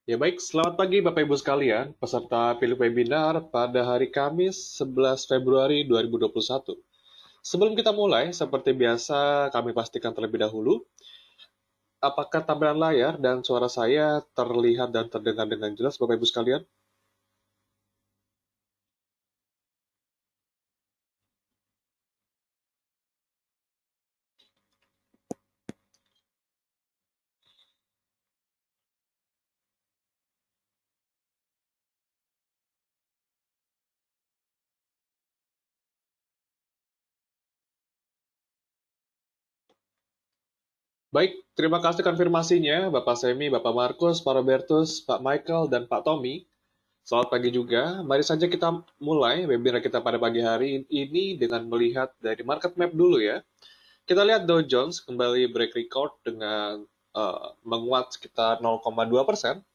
Ya baik, selamat pagi Bapak Ibu sekalian, peserta pilih webinar pada hari Kamis 11 Februari 2021. Sebelum kita mulai, seperti biasa kami pastikan terlebih dahulu, apakah tampilan layar dan suara saya terlihat dan terdengar dengan jelas Bapak Ibu sekalian? Baik, terima kasih konfirmasinya Bapak Semi, Bapak Markus, Pak Robertus, Pak Michael, dan Pak Tommy. Selamat pagi juga. Mari saja kita mulai webinar kita pada pagi hari ini dengan melihat dari market map dulu ya. Kita lihat Dow Jones kembali break record dengan menguat sekitar 0,2%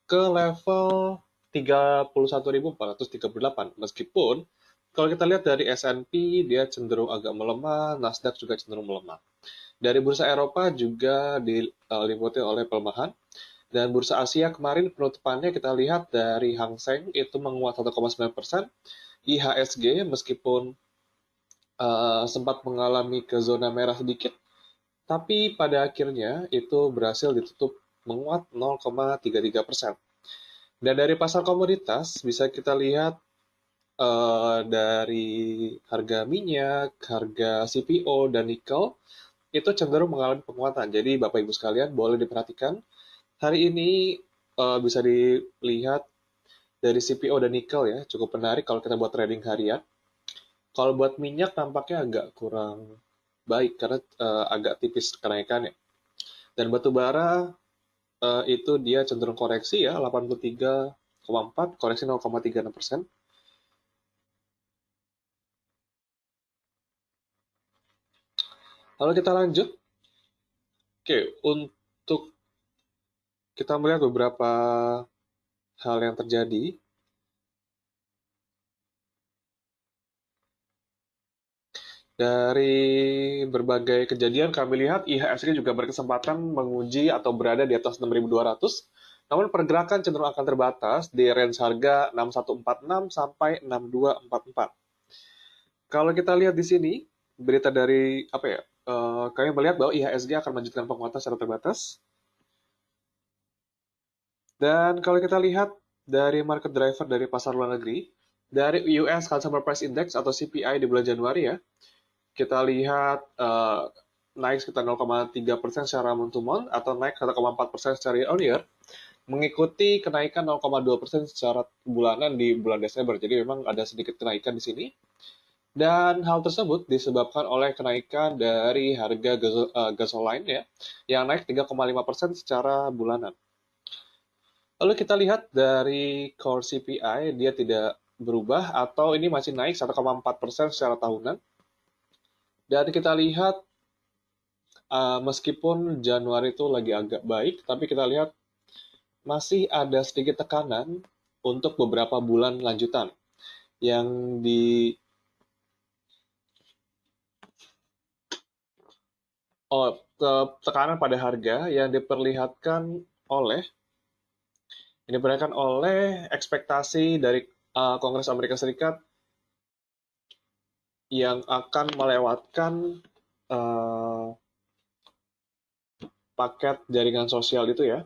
ke level 31.438. Meskipun kalau kita lihat dari S&P dia cenderung agak melemah, Nasdaq juga cenderung melemah. Dari bursa Eropa juga diliputi oleh pelemahan. Dan bursa Asia kemarin penutupannya kita lihat dari Hang Seng itu menguat 1,9%, IHSG meskipun sempat mengalami ke zona merah sedikit, tapi pada akhirnya itu berhasil ditutup menguat 0,33%. Dan dari pasar komoditas bisa kita lihat dari harga minyak, harga CPO, dan nikel itu cenderung mengalami penguatan. Jadi Bapak Ibu sekalian boleh diperhatikan hari ini bisa dilihat dari CPO dan nikel ya cukup menarik kalau kita buat trading harian. Kalau buat minyak tampaknya agak kurang baik karena agak tipis kenaikannya. Dan batu bara itu dia cenderung koreksi ya, 83,4, koreksi 0,36%. Lalu kita lanjut, oke, untuk kita melihat beberapa hal yang terjadi. Dari berbagai kejadian kami lihat IHSG juga berkesempatan menguji atau berada di atas 6.200, namun pergerakan cenderung akan terbatas di range harga 6146 sampai 6244. Kalau kita lihat di sini, berita dari apa ya? Kami melihat bahwa IHSG akan melanjutkan penguatan secara terbatas. Dan kalau kita lihat dari market driver dari pasar luar negeri, dari US Consumer Price Index atau CPI di bulan Januari ya, kita lihat naik sekitar 0,3% secara month to month atau naik 1,4% secara year on year, mengikuti kenaikan 0,2% secara bulanan di bulan Desember. Jadi memang ada sedikit kenaikan di sini. Dan hal tersebut disebabkan oleh kenaikan dari harga gasoline ya, yang naik 3,5% secara bulanan. Lalu kita lihat dari core CPI, dia tidak berubah atau ini masih naik 1,4% secara tahunan. Dan kita lihat meskipun Januari itu lagi agak baik, tapi kita lihat masih ada sedikit tekanan untuk beberapa bulan lanjutan yang di oh, tekanan pada harga yang diperlihatkan oleh ekspektasi dari Kongres Amerika Serikat yang akan melewatkan uh, paket jaringan sosial itu ya.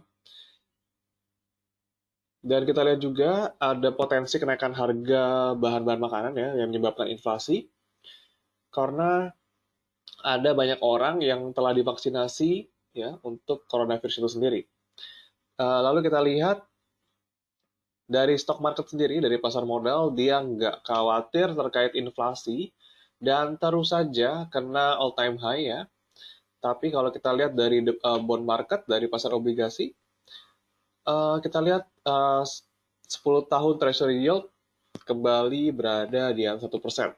Dan kita lihat juga ada potensi kenaikan harga bahan-bahan makanan ya yang menyebabkan inflasi karena ada banyak orang yang telah divaksinasi ya untuk coronavirus itu sendiri. Lalu kita lihat dari stock market sendiri, dari pasar modal, dia nggak khawatir terkait inflasi dan terus saja kena all time high ya. Tapi kalau kita lihat dari bond market, dari pasar obligasi, kita lihat 10 tahun treasury yield kembali berada di atas 1%.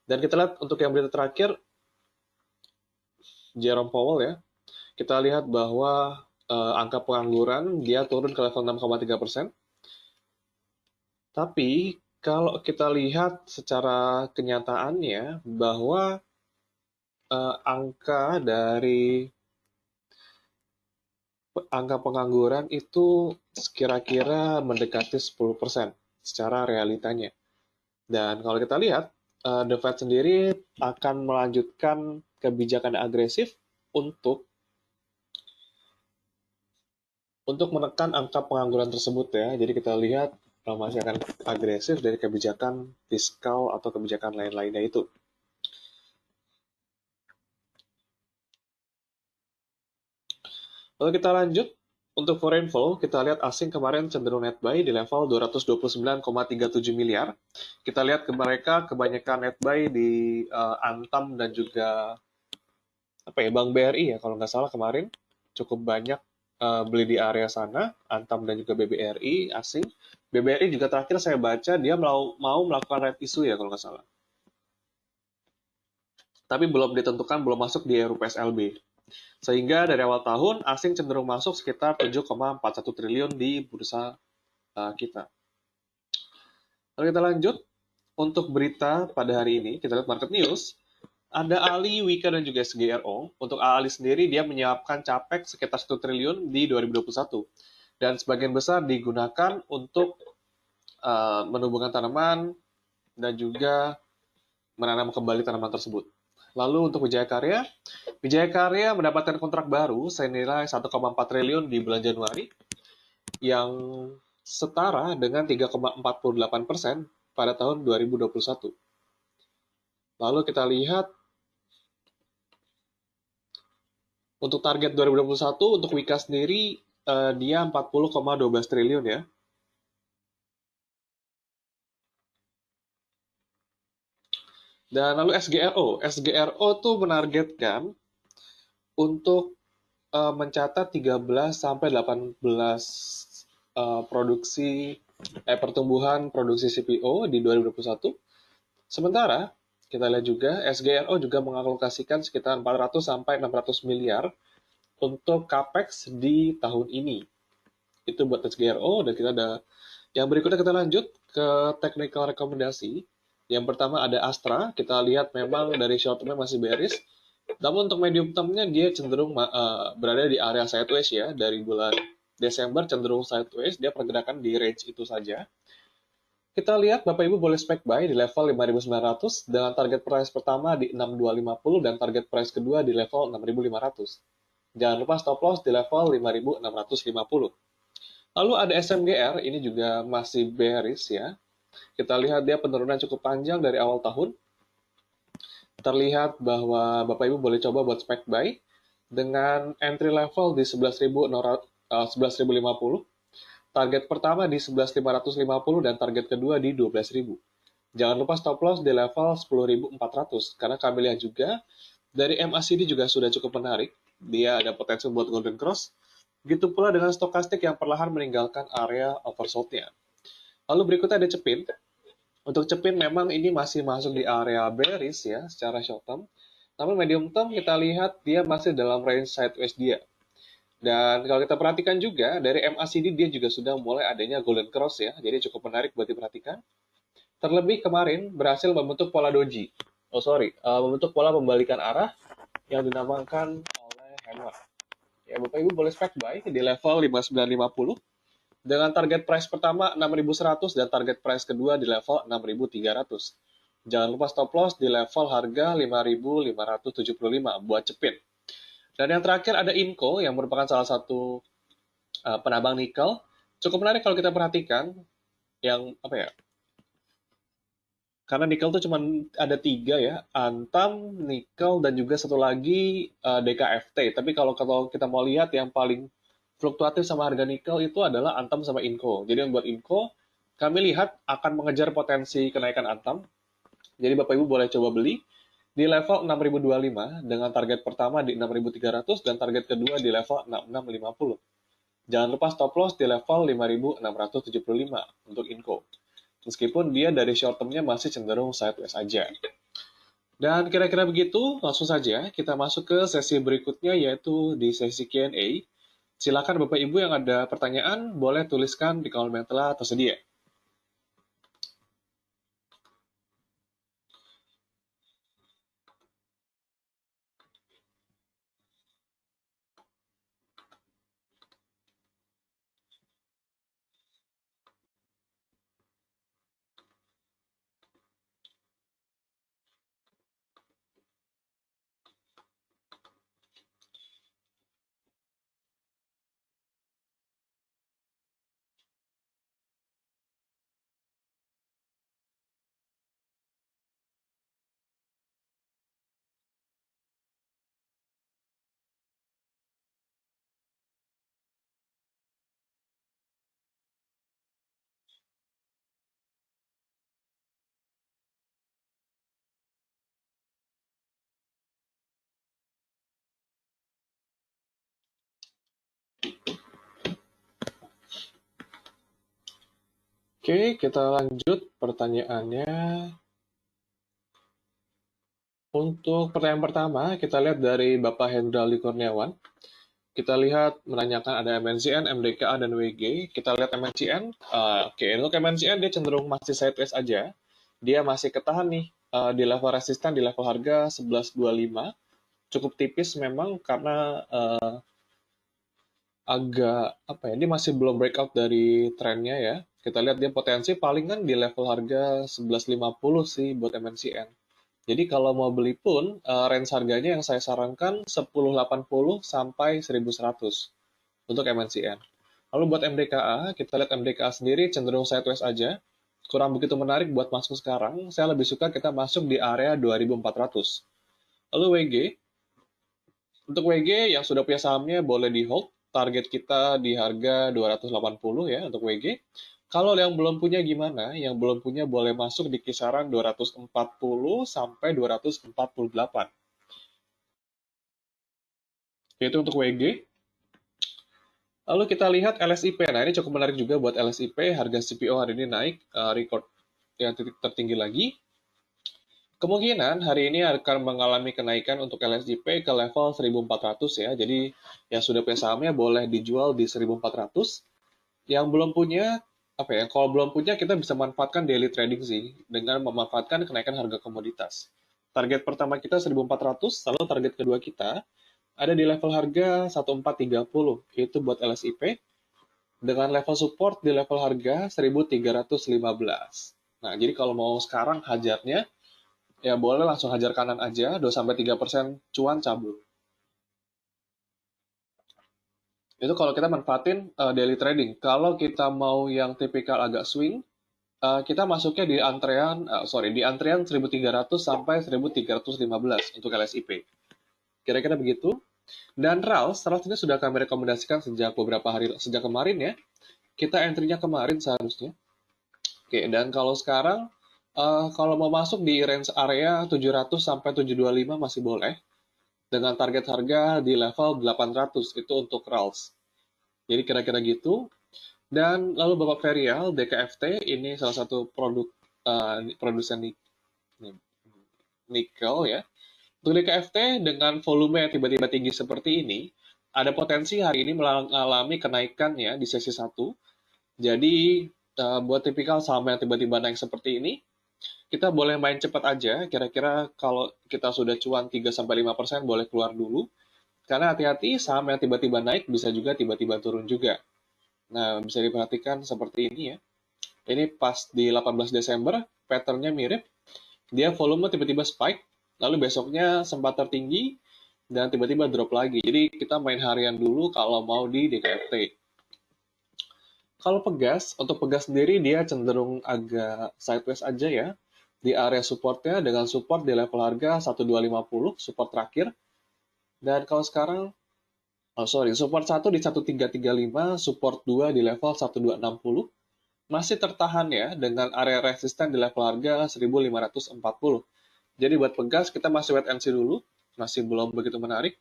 Dan kita lihat untuk yang berita terakhir, Jerome Powell ya, kita lihat bahwa angka pengangguran dia turun ke level 6,3%. Tapi kalau kita lihat secara kenyataannya bahwa angka dari angka pengangguran itu kira-kira mendekati 10% secara realitanya. Dan kalau kita lihat, The Fed sendiri akan melanjutkan kebijakan agresif untuk menekan angka pengangguran tersebut ya. Jadi kita lihat masih akan agresif dari kebijakan fiskal atau kebijakan lain-lainnya itu. Lalu kita lanjut, untuk foreign flow, kita lihat asing kemarin cenderung net buy di level 229,37 miliar. Kita lihat ke mereka kebanyakan net buy di Antam dan juga Bank BRI ya kalau nggak salah kemarin cukup banyak beli di area sana, Antam dan juga BBRI asing. BBRI juga terakhir saya baca dia mau melakukan right issue ya kalau nggak salah. Tapi belum ditentukan, belum masuk di RUPSLB. Sehingga dari awal tahun, asing cenderung masuk sekitar 7,41 triliun di bursa kita. Lalu kita lanjut, untuk berita pada hari ini, kita lihat market news, ada ALI, Wika, dan juga SGRO. Untuk ALI sendiri, dia menyiapkan capek sekitar 1 triliun di 2021. Dan sebagian besar digunakan untuk menumbuhkan tanaman dan juga menanam kembali tanaman tersebut. Lalu untuk Wijaya Karya mendapatkan kontrak baru senilai 1,4 triliun di bulan Januari yang setara dengan 3,48% pada tahun 2021. Lalu kita lihat untuk target 2021 untuk Wika sendiri dia 40,12 triliun ya. Dan lalu SGRO tuh menargetkan untuk mencatat 13 sampai 18 pertumbuhan produksi CPO di 2021. Sementara kita lihat juga SGRO juga mengalokasikan sekitar 400 sampai 600 miliar untuk capex di tahun ini. Itu buat SGRO dan kita ada yang berikutnya kita lanjut ke technical rekomendasi. Yang pertama ada Astra, kita lihat memang dari short term masih bearish. Namun untuk medium term-nya dia cenderung berada di area sideways ya, dari bulan Desember cenderung sideways, dia pergerakan di range itu saja. Kita lihat Bapak Ibu boleh spek buy di level 5.900 dengan target price pertama di 6250 dan target price kedua di level 6.500. Jangan lupa stop loss di level 5.650. Lalu ada SMGR, ini juga masih bearish ya. Kita lihat dia penurunan cukup panjang dari awal tahun. Terlihat bahwa Bapak Ibu boleh coba buat spek buy dengan entry level di 11.050, target pertama di 11.550 dan target kedua di 12.000. Jangan lupa stop loss di level 10.400 karena kami lihat juga dari MACD juga sudah cukup menarik. Dia ada potensi buat golden cross. Begitu pula dengan stokastik yang perlahan meninggalkan area oversold-nya. Lalu berikutnya ada Cepin. Untuk Cepin memang ini masih masuk di area bearish ya secara short term. Namun medium term kita lihat dia masih dalam range sideways dia. Dan kalau kita perhatikan juga dari MACD dia juga sudah mulai adanya golden cross ya. Jadi cukup menarik buat diperhatikan. Terlebih kemarin berhasil membentuk pola doji. Membentuk pola pembalikan arah yang dinamakan oleh Hammer. Ya, Bapak Ibu boleh spek buy di level 5950 dengan target price pertama 6.100 dan target price kedua di level 6.300. Jangan lupa stop loss di level harga 5.575 buat Cepin. Dan yang terakhir ada Inco yang merupakan salah satu penambang nikel. Cukup menarik kalau kita perhatikan yang karena nikel itu cuma ada 3 ya, Antam, nikel, dan juga satu lagi DKFT. Tapi kalau kita mau lihat yang paling fluktuatif sama harga nikel itu adalah Antam sama Inco. Jadi yang buat Inco, kami lihat akan mengejar potensi kenaikan Antam. Jadi Bapak Ibu boleh coba beli di level 6.025 dengan target pertama di 6.300 dan target kedua di level 6.650. Jangan lupa stop loss di level 5.675 untuk Inco. Meskipun dia dari short term-nya masih cenderung sideways saja. Dan kira-kira begitu, langsung saja kita masuk ke sesi berikutnya yaitu di sesi Q&A. Silakan Bapak Ibu yang ada pertanyaan boleh tuliskan di kolom yang telah tersedia. Oke, kita lanjut pertanyaannya. Untuk pertanyaan pertama, kita lihat dari Bapak Hendrali Kurniawan. Kita lihat menanyakan ada MNCN, MDKA, dan WG. Kita lihat MNCN. Oke, untuk MNCN dia cenderung masih sideways aja. Dia masih ketahan nih di level resisten, di level harga 11.25. Cukup tipis memang karena agak apa ya, dia masih belum breakout dari trennya ya. Kita lihat dia potensi palingan di level harga 11.50 sih buat MNCN. Jadi kalau mau beli pun, range harganya yang saya sarankan 10.80 sampai 1.100 untuk MNCN. Lalu buat MDKA, kita lihat MDKA sendiri cenderung sideways aja. Kurang begitu menarik buat masuk sekarang. Saya lebih suka kita masuk di area 2.400. Lalu WG, untuk WG yang sudah punya sahamnya boleh di hold. Target kita di harga 280 ya untuk WG. Kalau yang belum punya gimana? Yang belum punya boleh masuk di kisaran 240 sampai 248. Itu untuk WG. Lalu kita lihat LSIP. Nah, ini cukup menarik juga buat LSIP. Harga CPO hari ini naik, record yang titik tertinggi lagi. Kemungkinan hari ini akan mengalami kenaikan untuk LSIP ke level 1.400 ya. Jadi yang sudah punya sahamnya boleh dijual di 1.400. Yang belum punya, apa ya? Kalau belum punya kita bisa manfaatkan daily trading sih dengan memanfaatkan kenaikan harga komoditas. Target pertama kita 1.400, lalu target kedua kita ada di level harga 1.430, itu buat LSIP, dengan level support di level harga 1.315. Nah, jadi kalau mau sekarang hajarnya, ya boleh langsung hajar kanan aja, 2-3% cuan cabut. Itu kalau kita manfaatin daily trading. Kalau kita mau yang tipikal agak swing, kita masuknya di antrian 1.300 sampai 1.315 untuk LSIP. Kira-kira begitu. Dan RALS ini sudah kami rekomendasikan sejak beberapa hari, sejak kemarin ya. Kita entry-nya kemarin seharusnya. Oke, dan kalau sekarang, kalau mau masuk di range area 700 sampai 725 masih boleh. Dengan target harga di level 800, itu untuk RALS. Jadi kira-kira gitu. Dan lalu Bapak Ferial, DKFT, ini salah satu produsen nikel ya. Untuk DKFT dengan volume yang tiba-tiba tinggi seperti ini, ada potensi hari ini mengalami kenaikan ya di sesi 1. Jadi buat tipikal saham yang tiba-tiba naik seperti ini, kita boleh main cepat aja. Kira-kira kalau kita sudah cuan 3-5% boleh keluar dulu. Karena hati-hati saham yang tiba-tiba naik bisa juga tiba-tiba turun juga. Nah, bisa diperhatikan seperti ini ya. Ini pas di 18 Desember, patternnya mirip. Dia volume tiba-tiba spike, lalu besoknya sempat tertinggi, dan tiba-tiba drop lagi. Jadi kita main harian dulu kalau mau di DKFT. Kalau Pegas, untuk Pegas sendiri dia cenderung agak sideways aja ya. Di area supportnya dengan support di level harga 1.250, support terakhir. Dan kalau sekarang, support 1 di 1.335, support 2 di level 1.260. Masih tertahan ya dengan area resisten di level harga 1.540. Jadi buat Pegas kita masih wait and see dulu, masih belum begitu menarik.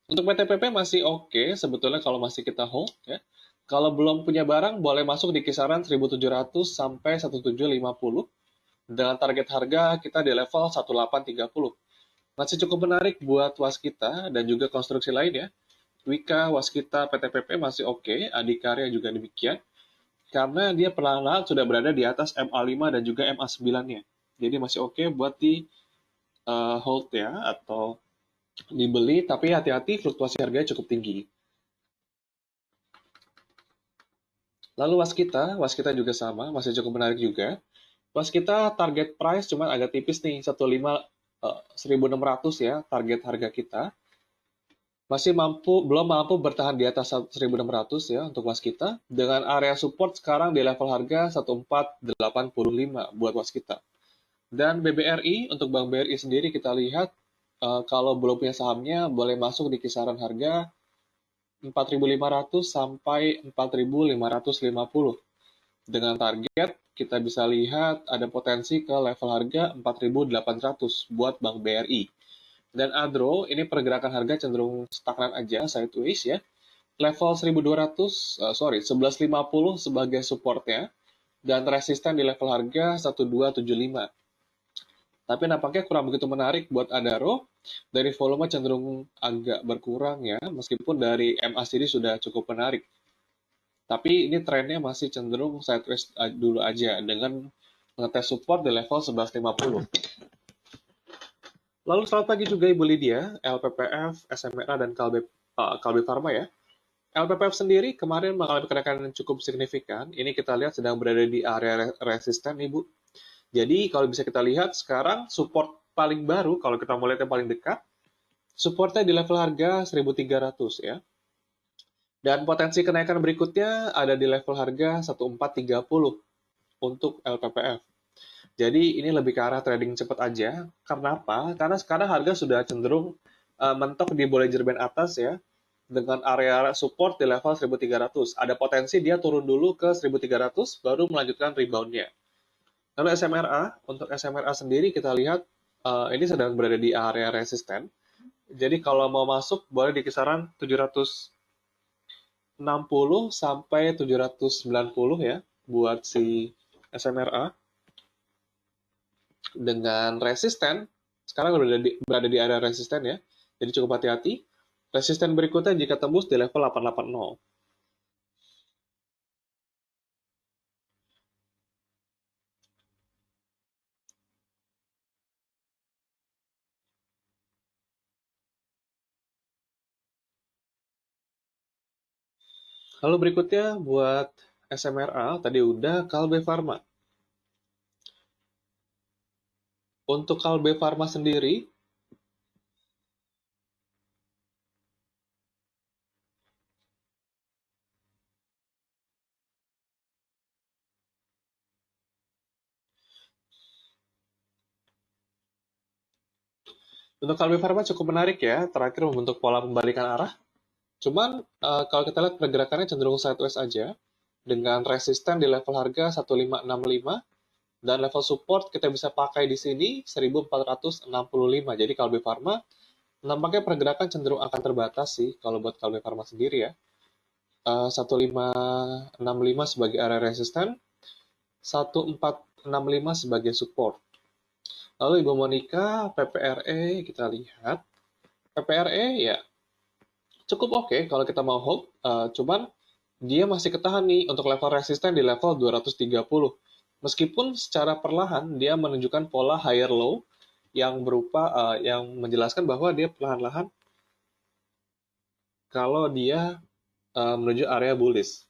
Untuk PTPP masih oke sebetulnya kalau masih kita hold ya. Kalau belum punya barang boleh masuk di kisaran 1.700 sampai 1.750 dengan target harga kita di level 1.830. Masih cukup menarik buat Waskita dan juga konstruksi lain ya. Wika, Waskita, PTPP masih oke, Adikarya juga demikian. Karena dia perlahan-lahan sudah berada di atas MA5 dan juga MA9-nya. Jadi masih oke buat di hold ya, atau dibeli, tapi hati-hati fluktuasi harganya cukup tinggi. Lalu Waskita juga sama, masih cukup menarik juga. Waskita target price cuma agak tipis nih, 1.600 ya, target harga kita. Belum mampu bertahan di atas 1.600 ya untuk Waskita. Dengan area support sekarang di level harga 1.485 buat Waskita. Dan BBRI, untuk Bank BRI sendiri kita lihat, kalau belum punya sahamnya, boleh masuk di kisaran harga 4.500 sampai 4.550. Dengan target, kita bisa lihat ada potensi ke level harga 4.800 buat Bank BRI. Dan Adro, ini pergerakan harga cenderung stagnan aja, sideways ya. Level 1150 sebagai supportnya. dan resisten di level harga 1275. Tapi nampaknya kurang begitu menarik buat Adaro. Dari volume cenderung agak berkurang ya, meskipun dari MACD sudah cukup menarik. Tapi ini trennya masih cenderung sideways dulu aja dengan ngetes support di level 1150. Lalu selamat pagi juga Ibu Lydia, LPPF, SMRA, dan Kalbe Pharma ya. LPPF sendiri kemarin mengalami kenaikan yang cukup signifikan. Ini kita lihat sedang berada di area resisten, Ibu. Jadi kalau bisa kita lihat sekarang support paling baru, kalau kita mau lihat yang paling dekat, supportnya di level harga 1300 ya. Dan potensi kenaikan berikutnya ada di level harga 1430 untuk LPPF. Jadi ini lebih ke arah trading cepat aja. Karena apa? Karena sekarang harga sudah cenderung mentok di Bollinger Band atas ya, dengan area support di level 1300. Ada potensi dia turun dulu ke 1300, baru melanjutkan reboundnya. Lalu SMRA, untuk SMRA sendiri kita lihat ini sedang berada di area resisten. Jadi kalau mau masuk boleh di kisaran 760 sampai 790 ya buat si SMRA. Dengan resisten, sekarang berada di area resisten ya, jadi cukup hati-hati. Resisten berikutnya jika tembus di level 880. Lalu berikutnya buat SMRA, tadi udah Kalbe Pharma. Untuk Kalbe Pharma sendiri, untuk Kalbe Pharma cukup menarik ya, terakhir membentuk pola pembalikan arah. Cuman kalau kita lihat pergerakannya cenderung sideways aja, dengan resisten di level harga 1565, dan level support kita bisa pakai di sini 1465. Jadi Kalbe Pharma nampaknya pergerakan cenderung akan terbatas sih kalau buat Kalbe Pharma sendiri ya. 1565 sebagai area resisten, 1465 sebagai support. Lalu Ibu Monica, PPRE kita lihat. PPRE ya cukup oke kalau kita mau hold, cuman dia masih ketahan nih untuk level resisten di level 230. Meskipun secara perlahan dia menunjukkan pola higher low yang berupa yang menjelaskan bahwa dia perlahan-lahan kalau dia menuju area bullish.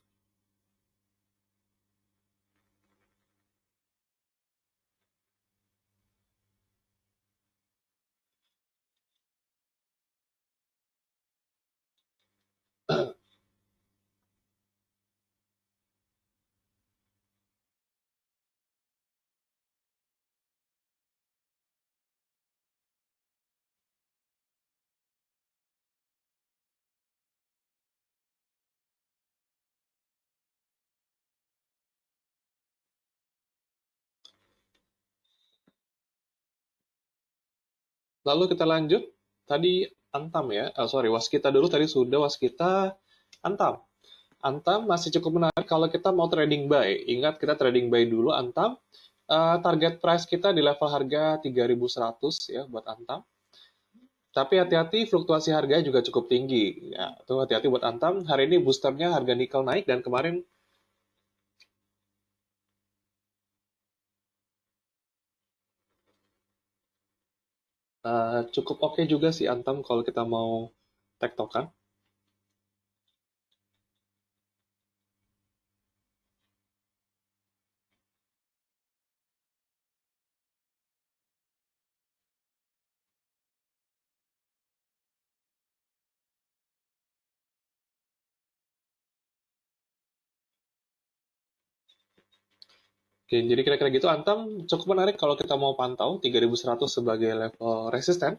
Lalu kita lanjut, tadi Antam ya, Waskita dulu tadi sudah Waskita, Antam. Antam masih cukup menarik kalau kita mau trading buy. Ingat kita trading buy dulu Antam. Target price kita di level harga 3.100 ya buat Antam. Tapi hati-hati fluktuasi harga juga cukup tinggi. Ya, tuh hati-hati buat Antam. Hari ini boosternya harga nikel naik dan kemarin cukup oke juga sih Antam kalau kita mau tektokan. Oke, jadi kira-kira gitu Antam cukup menarik kalau kita mau pantau 3.100 sebagai level resisten.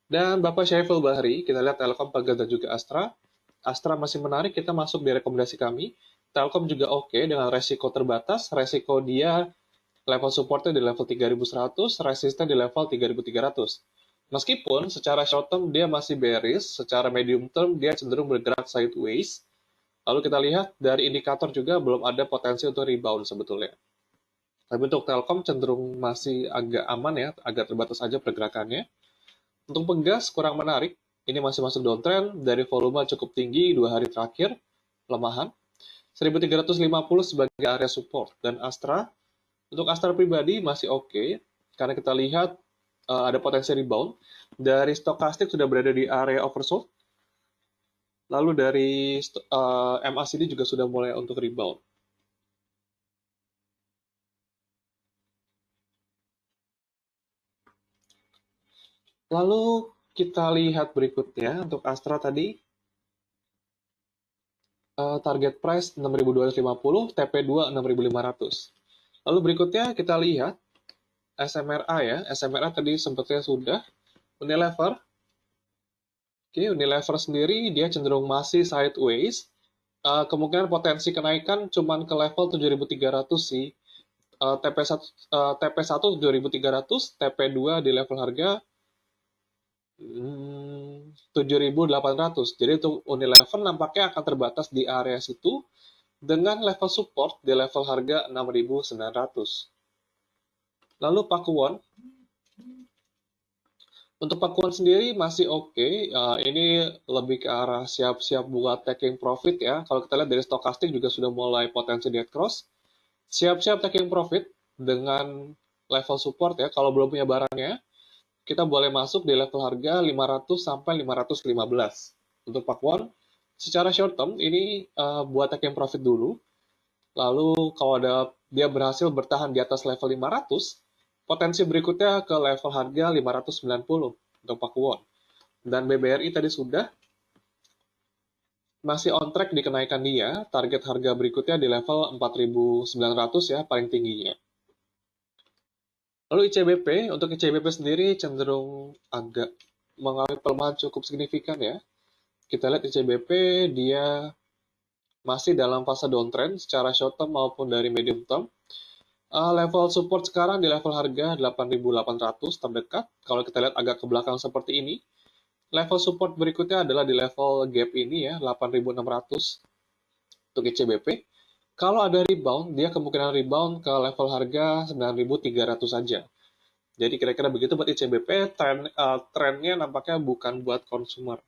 Dan Bapak Syaiful Bahri, kita lihat Telkom, Pegadaian, dan juga Astra. Astra masih menarik, kita masuk di rekomendasi kami. Telkom juga oke, dengan resiko terbatas. Resiko dia level supportnya di level 3.100, resisten di level 3.300. Meskipun secara short term dia masih bearish, secara medium term dia cenderung bergerak sideways. Lalu kita lihat dari indikator juga belum ada potensi untuk rebound sebetulnya. Tapi untuk Telkom cenderung masih agak aman ya, agak terbatas saja pergerakannya. Untuk Pegas kurang menarik, ini masih masuk downtrend dari volume cukup tinggi 2 hari terakhir, pelemahan. 1350 sebagai area support. Dan Astra, untuk Astra pribadi masih oke, karena kita lihat ada potensi rebound. Dari stokastik sudah berada di area oversold, lalu dari MACD juga sudah mulai untuk rebound. Lalu kita lihat berikutnya untuk Astra tadi, target price 6.250, TP2 6.500. Lalu berikutnya kita lihat SMRA ya, SMRA tadi sepertinya sudah. Unilever, oke, Unilever sendiri dia cenderung masih sideways. Kemungkinan potensi kenaikan cuman ke level 7.300 sih. TP1 7.300, TP2 di level harga 7.800. Jadi untuk Unilever nampaknya akan terbatas di area situ dengan level support di level harga 6.900. Lalu Pakuwon, untuk Pakuan sendiri masih oke. Ini lebih ke arah siap-siap buat taking profit ya. Kalau kita lihat dari stokastik juga sudah mulai potensi dead cross. Siap-siap taking profit dengan level support ya. Kalau belum punya barangnya, kita boleh masuk di level harga 500 sampai 515. Untuk Pakuan, secara short term ini buat taking profit dulu. Lalu kalau dia berhasil bertahan di atas level 500, potensi berikutnya ke level harga 590 untuk Pakuwon. Dan BBRI tadi sudah masih on track di kenaikan dia, target harga berikutnya di level 4.900 ya, paling tingginya. Lalu ICBP, untuk ICBP sendiri cenderung agak mengalami pelemahan cukup signifikan ya. Kita lihat ICBP dia masih dalam fase downtrend secara short term maupun dari medium term. Level support sekarang di level harga 8.800 terdekat. Kalau kita lihat agak ke belakang seperti ini, level support berikutnya adalah di level gap ini ya, 8.600 untuk ICBP. Kalau ada rebound, dia kemungkinan rebound ke level harga 9.300 saja. Jadi kira-kira begitu buat ICBP, trennya nampaknya bukan buat consumer.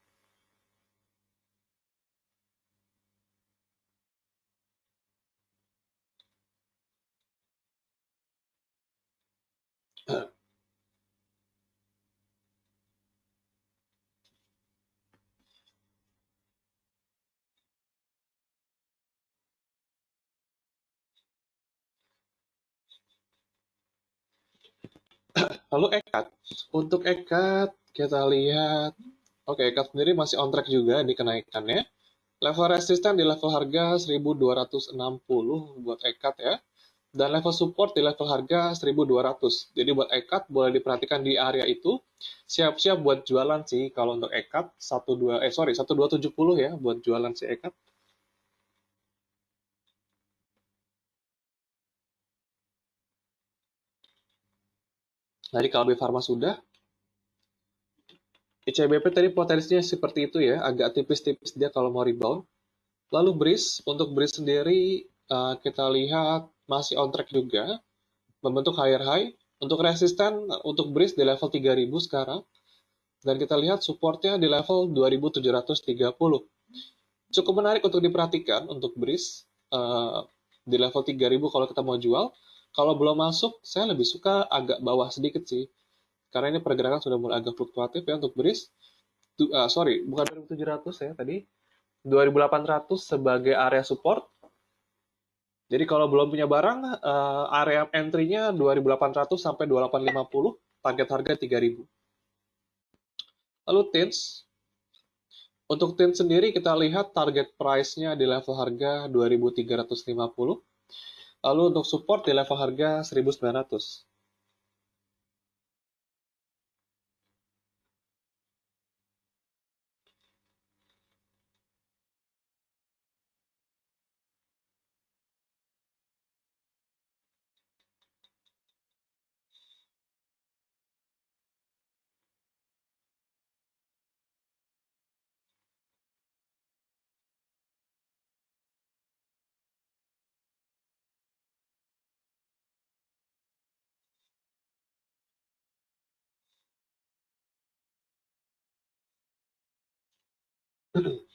Lalu EKAT, untuk EKAT kita lihat, oke EKAT sendiri masih on track juga di kenaikannya. Level resisten di level harga 1.260 buat EKAT ya. Dan level support di level harga 1.200. Jadi buat EKAT boleh diperhatikan di area itu. Siap-siap buat jualan sih kalau untuk EKAT 1270 ya buat jualan si EKAT. Jadi kalau B Pharma sudah, ICBP tadi potensinya seperti itu ya, agak tipis-tipis dia kalau mau rebound. Lalu BRIS, untuk BRIS sendiri kita lihat masih on track juga, membentuk higher high. Untuk resisten, untuk BRIS di level 3.000 sekarang. Dan kita lihat supportnya di level 2.730. Cukup menarik untuk diperhatikan untuk BRIS di level 3.000 kalau kita mau jual. Kalau belum masuk, saya lebih suka agak bawah sedikit sih. Karena ini pergerakan sudah mulai agak fluktuatif ya untuk BRIS. Sorry, bukan 2.700 ya tadi. 2.800 sebagai area support. Jadi kalau belum punya barang, area entry-nya 2.800 sampai 2.850, target harga 3.000. Lalu TINS, untuk TINS sendiri kita lihat target price-nya di level harga 2.350, lalu untuk support di level harga 1.900. Lalu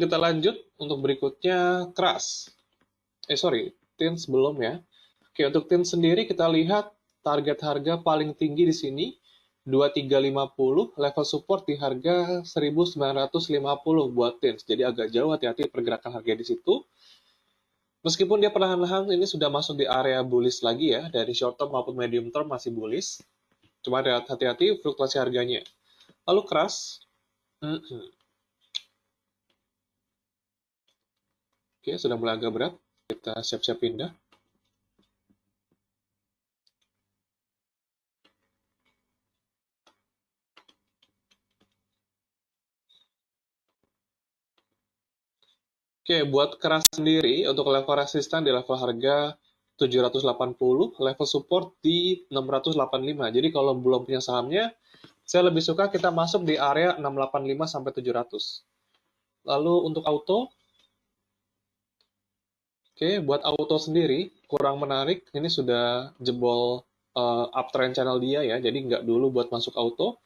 kita lanjut untuk berikutnya keras. Sorry, Tins belum ya. Oke, untuk Tins sendiri kita lihat target harga paling tinggi di sini 2350, level support di harga 1950 buat Tins. Jadi agak jauh, hati-hati pergerakan harga di situ. Meskipun dia perlahan-lahan ini sudah masuk di area bullish lagi ya, dari short term maupun medium term masih bullish. Cuma hati-hati fluktuasi harganya. Lalu keras, oke, sudah mulai agak berat. Kita siap-siap pindah. Oke, buat keras sendiri, untuk level resistan di level harga 780, level support di 685. Jadi kalau belum punya sahamnya, saya lebih suka kita masuk di area 685 sampai 700. Lalu untuk auto, oke, buat auto sendiri kurang menarik. Ini sudah jebol uptrend channel dia ya, jadi nggak dulu buat masuk auto.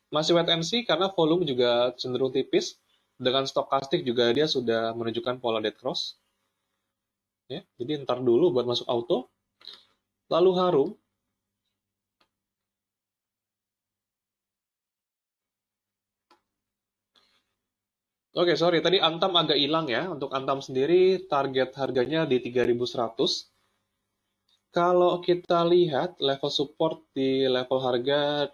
Masih wait and see karena volume juga cenderung tipis. Dengan stokastik juga dia sudah menunjukkan pola dead cross. Ya, jadi ntar dulu buat masuk auto. Lalu Harum, oke sorry, tadi Antam agak hilang ya. Untuk Antam sendiri, target harganya di 3100. Kalau kita lihat level support di level harga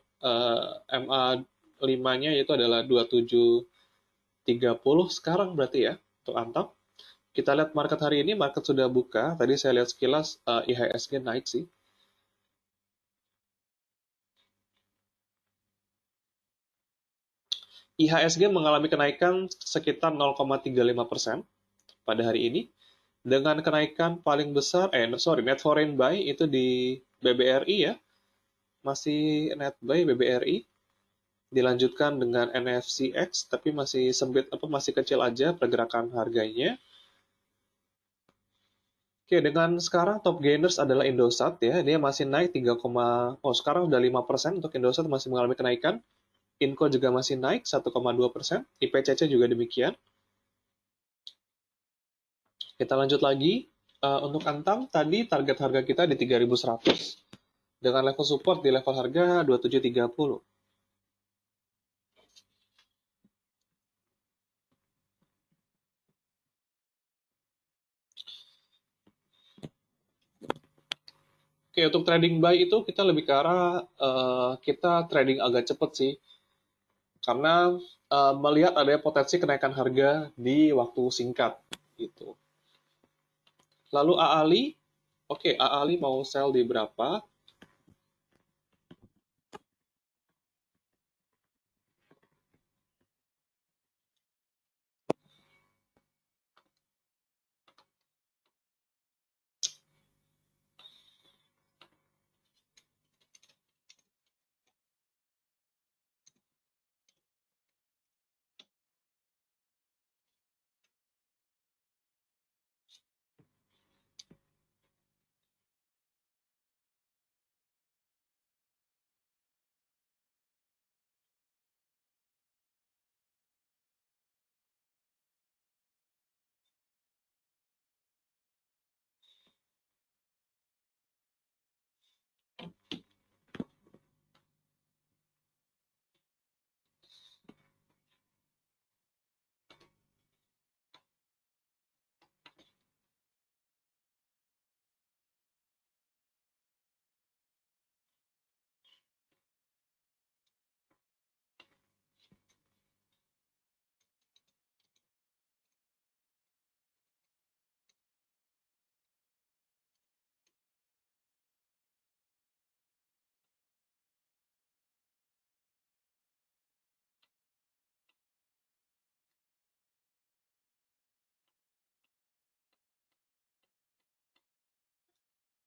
MA5-nya yaitu adalah 2730 sekarang berarti ya, untuk Antam. Kita lihat market hari ini, market sudah buka. Tadi saya lihat sekilas IHSG naik sih. IHSG mengalami kenaikan sekitar 0,35% pada hari ini, dengan kenaikan paling besar, net foreign buy itu di BBRI ya, masih net buy BBRI, dilanjutkan dengan NFCX, tapi masih sempit, masih kecil aja pergerakan harganya. Oke, dengan sekarang top gainers adalah Indosat ya, dia masih naik 3, sekarang udah 5% untuk Indosat masih mengalami kenaikan. Inco juga masih naik 1,2%, IPCC juga demikian. Kita lanjut lagi. Untuk Antam, tadi target harga kita di 3100 dengan level support di level harga 2730. Oke, untuk trading buy itu kita lebih ke arah kita trading agak cepat sih. Karena melihat ada potensi kenaikan harga di waktu singkat gitu. Lalu AALI, oke, AALI mau sell di berapa?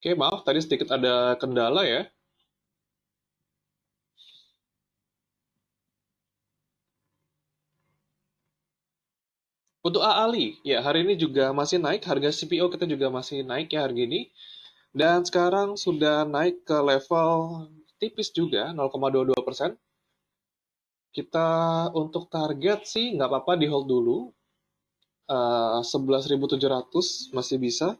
Oke, maaf, tadi sedikit ada kendala ya. Untuk AALI, ya hari ini juga masih naik, harga CPO kita juga masih naik ya hari ini. Dan sekarang sudah naik ke level tipis juga, 0,22%. Kita untuk target sih nggak apa-apa di hold dulu, 11.700 masih bisa.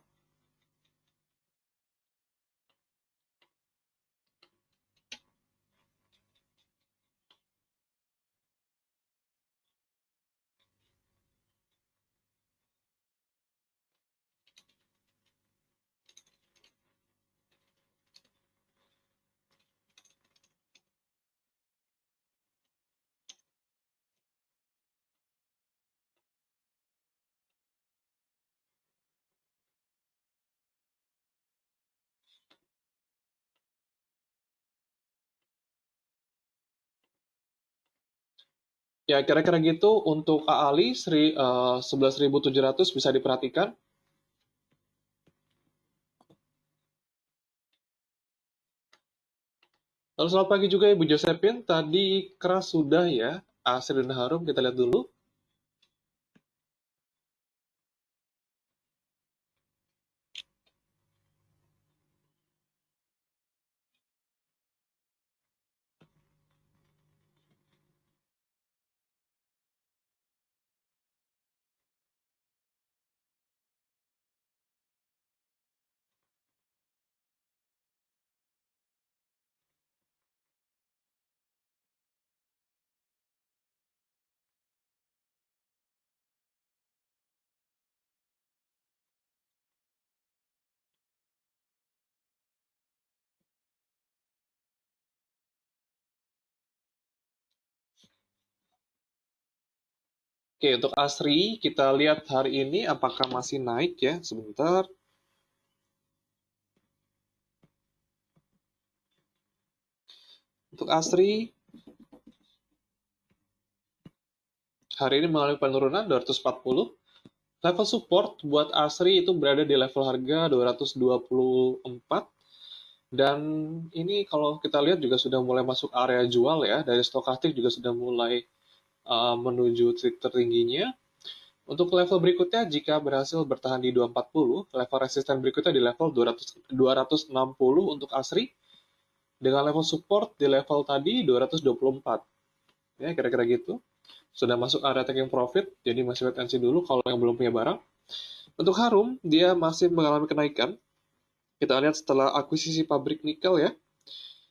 Ya kira-kira gitu untuk AALI 11.700 bisa diperhatikan. Lalu selamat pagi juga Ibu Josephine. Tadi keras sudah ya, Asri dan Harum kita lihat dulu. Oke, untuk Asri kita lihat hari ini apakah masih naik ya. Sebentar. Untuk Asri hari ini mengalami penurunan 240. Level support buat Asri itu berada di level harga 224. Dan ini kalau kita lihat juga sudah mulai masuk area jual ya. Dari stokastik juga sudah mulai menuju titik tertingginya. Untuk level berikutnya, jika berhasil bertahan di 240, level resisten berikutnya di level 260 untuk Asri, dengan level support di level tadi 224. Ya, kira-kira gitu. Sudah masuk area taking profit, jadi masih wait and see dulu kalau yang belum punya barang. Untuk Harum, dia masih mengalami kenaikan. Kita lihat setelah akuisisi pabrik nikel ya,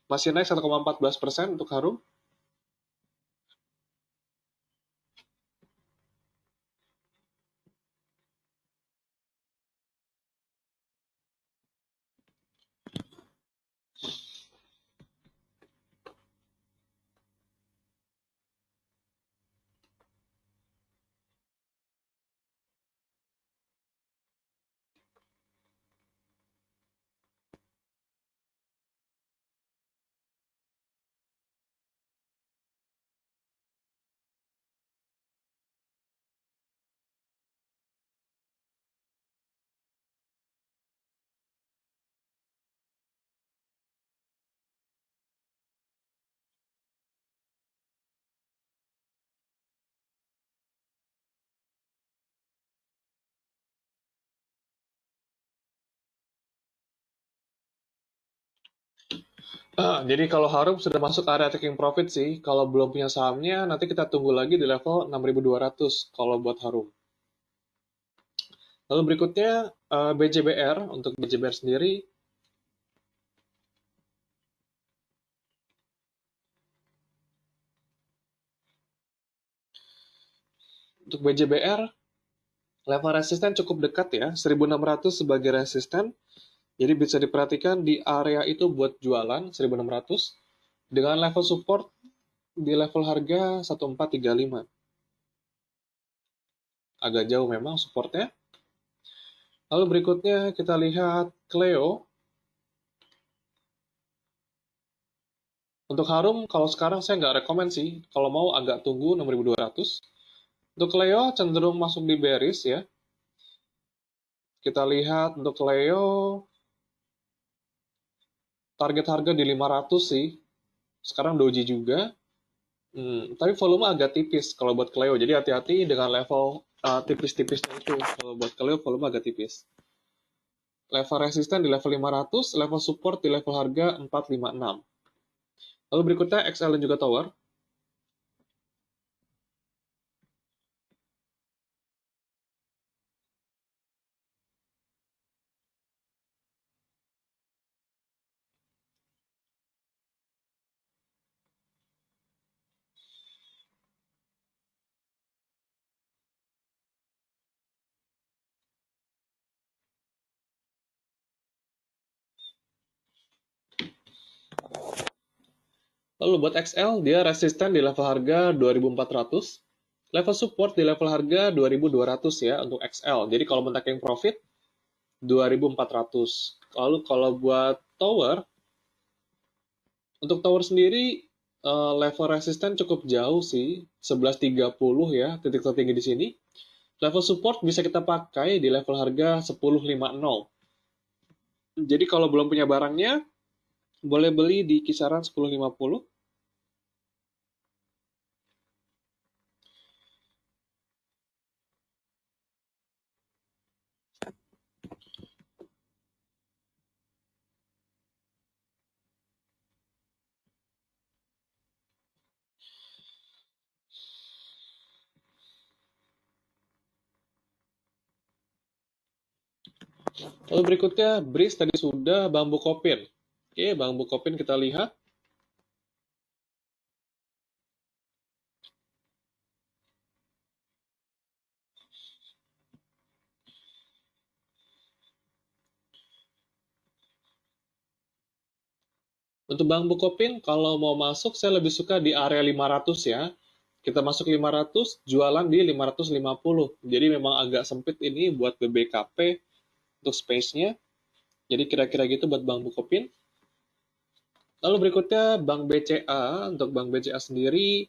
masih naik 1,14% untuk Harum. Jadi kalau Harum sudah masuk area taking profit sih. Kalau belum punya sahamnya, nanti kita tunggu lagi di level 6.200 kalau buat Harum. Lalu berikutnya BJBR. Untuk BJBR sendiri, untuk BJBR level resisten cukup dekat ya, 1.600 sebagai resisten. Jadi bisa diperhatikan di area itu buat jualan 1.600 dengan level support di level harga 1.435. Agak jauh memang supportnya. Lalu berikutnya kita lihat Cleo. Untuk Harum, kalau sekarang saya nggak rekomend sih. Kalau mau agak tunggu 6.200. Untuk Cleo cenderung masuk di bearish ya. Kita lihat untuk Cleo, target harga di 500 sih. Sekarang doji juga. Tapi volume agak tipis kalau buat Cleo. Jadi hati-hati dengan level tipis-tipisnya itu. Kalau buat Cleo volume agak tipis. Level resisten di level 500, level support di level harga 456. Lalu berikutnya XL dan juga Tower. Lalu buat XL, dia resisten di level harga 2400. Level support di level harga 2200 ya untuk XL. Jadi kalau mau taking profit, 2400. Lalu kalau buat Tower, untuk Tower sendiri level resisten cukup jauh sih, 1130 ya, titik tertinggi di sini. Level support bisa kita pakai di level harga 1050. Jadi kalau belum punya barangnya, boleh beli di kisaran 1050. Lalu berikutnya, Breeze tadi sudah, Bambu Kopin. Oke, Bambu Kopin kita lihat. Untuk Bambu Kopin, kalau mau masuk, saya lebih suka di area 500 ya. Kita masuk 500, jualan di 550. Jadi memang agak sempit ini buat BBKP untuk space-nya. Jadi kira-kira gitu buat Bambu Kopin. Lalu berikutnya Bank BCA. Untuk Bank BCA sendiri,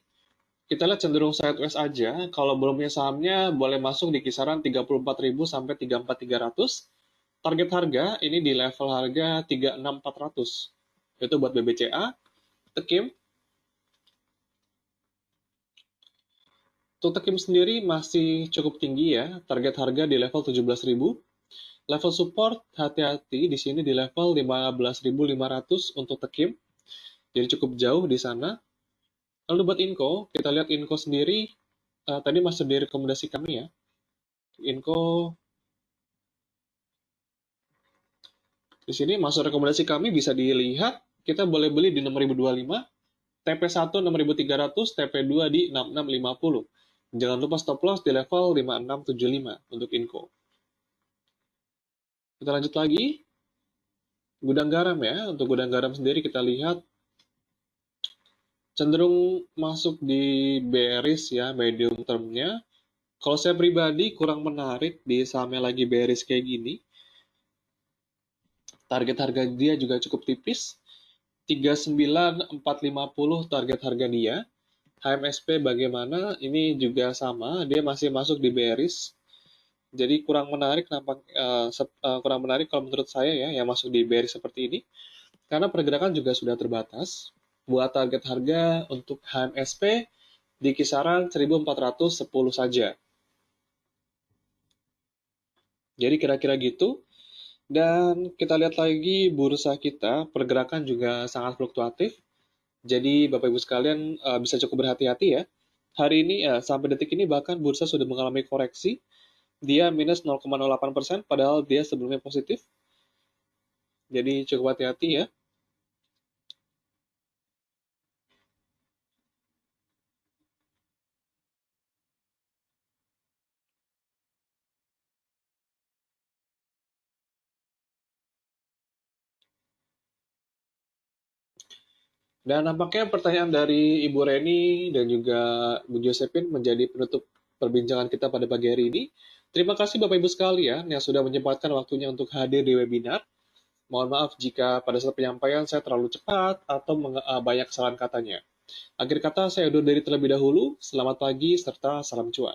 kita lihat cenderung sideways aja. Kalau belum punya sahamnya, boleh masuk di kisaran 34.000 sampai 34.300. Target harga ini di level harga 36.400. Itu buat BBCA. Tekim. Untuk Tekim sendiri masih cukup tinggi ya. Target harga di level 17.000. Level support hati-hati di sini di level 15.500 untuk Tekim. Jadi cukup jauh di sana. Lalu buat Inco, kita lihat Inco sendiri tadi masuk di rekomendasi kami ya. Inco di sini masuk rekomendasi kami bisa dilihat. Kita boleh beli di 6.025, TP1 6.300, TP2 di 6650. Jangan lupa stop loss di level 5675 untuk Inco. Kita lanjut lagi. Gudang garam ya. Untuk gudang garam sendiri kita lihat cenderung masuk di bearish ya, medium termnya. Kalau saya pribadi kurang menarik di sahamnya lagi bearish kayak gini. Target harga dia juga cukup tipis. 39.450 target harga dia. HMSP bagaimana? Ini juga sama, dia masih masuk di bearish. Jadi kurang menarik kurang menarik kalau menurut saya ya yang masuk di bearish seperti ini. Karena pergerakan juga sudah terbatas. Buat target harga untuk HMSP di kisaran 1410 saja. Jadi kira-kira gitu. Dan kita lihat lagi bursa kita, pergerakan juga sangat fluktuatif. Jadi Bapak Ibu sekalian bisa cukup berhati-hati ya. Hari ini sampai detik ini bahkan bursa sudah mengalami koreksi. Dia minus 0,08%, padahal dia sebelumnya positif. Jadi cukup hati-hati ya. Dan nampaknya pertanyaan dari Ibu Reni dan juga Bu Josephine menjadi penutup perbincangan kita pada pagi hari ini. Terima kasih Bapak Ibu sekalian yang sudah menyempatkan waktunya untuk hadir di webinar. Mohon maaf jika pada saat penyampaian saya terlalu cepat atau banyak kesalahan katanya. Akhir kata saya undur diri terlebih dahulu. Selamat pagi serta salam cuan.